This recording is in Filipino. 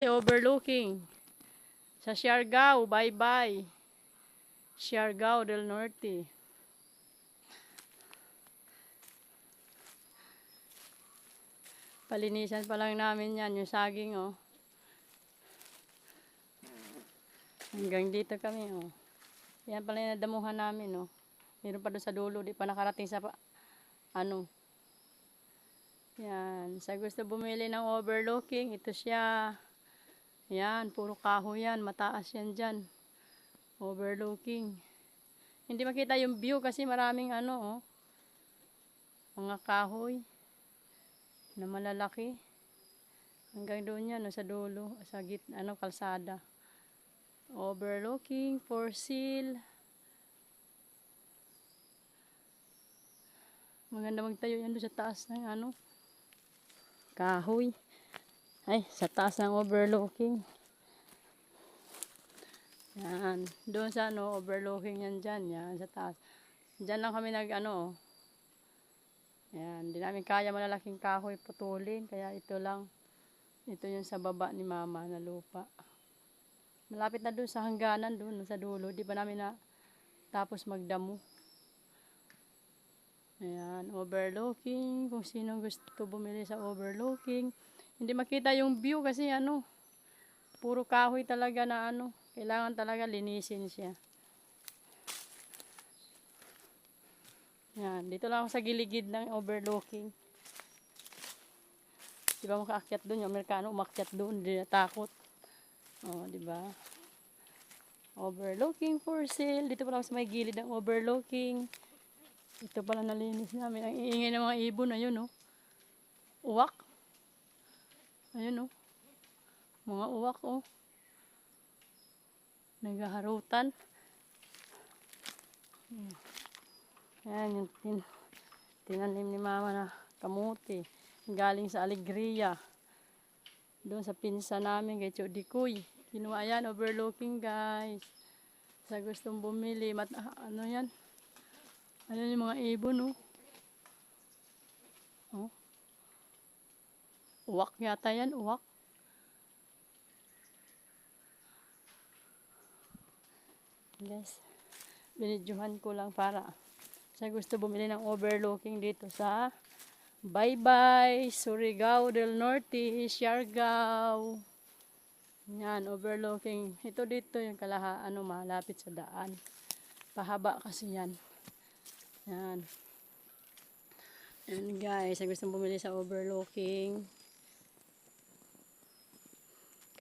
Overlooking sa Siargao, bye-bye. Siargao del Norte. Palinisan pa lang namin yan, yung saging, oh. Hanggang dito kami, oh. Yan pala yung nadamuhan namin, oh. Meron pa doon sa dulo, di pa nakarating sa, ano. Yan, sa gusto bumili ng overlooking, ito siya. Yan, puro kahoy yan, mataas yan dyan. Overlooking. Hindi makita yung view kasi maraming ano, oh. Mga kahoy na malalaki. Hanggang doon yan, no, sa dulo, sa kalsada. Overlooking for sale. Maganda magtayo yan doon sa taas ng kahoy. Ay, sa taas ng overlooking. Yan, doon sa overlooking yan dyan, yan sa taas. Dyan lang kami oh. Yan, di namin kaya malalaking kahoy putulin, kaya ito lang. Ito yung sa baba ni mama na lupa. Malapit na doon sa hangganan doon sa dulo. Di pa namin na tapos magdamo. Ayan, overlooking. Kung sino gusto bumili sa overlooking. Hindi makita yung view kasi puro kahoy talaga na kailangan talaga linisin siya. Ayan, dito lang ako sa giligid ng overlooking. Di ba makaakyat doon? Yung Amerikano umakyat doon. Hindi natakot. Oh, di ba? Overlooking for sale. Dito pa lang sa may gilid ng overlooking. Ito pala nalinis namin. Ang iingay ng mga ibon. Ayun, oh. Uwak. Ayun, oh. Mga uwak, oh. Naghaharutan. Ayan, yung tinanim ni mama na kamuti. Galing sa Alegria. Doon sa pinsa namin kay Chodikoy. Kinuha yan, overlooking guys. Sa gustong bumili, ano yan? Ano yung mga ibon, oh. Oh. Uwak yata yan, uwak. Guys, binidyohan ko lang para sa gusto bumili ng overlooking dito sa bye-bye, Surigao del Norte, Siargao. Yan, overlooking. Ito dito yung malapit sa daan. Pahaba kasi yan. Yan. Yan guys, ang gusto bumili sa overlooking.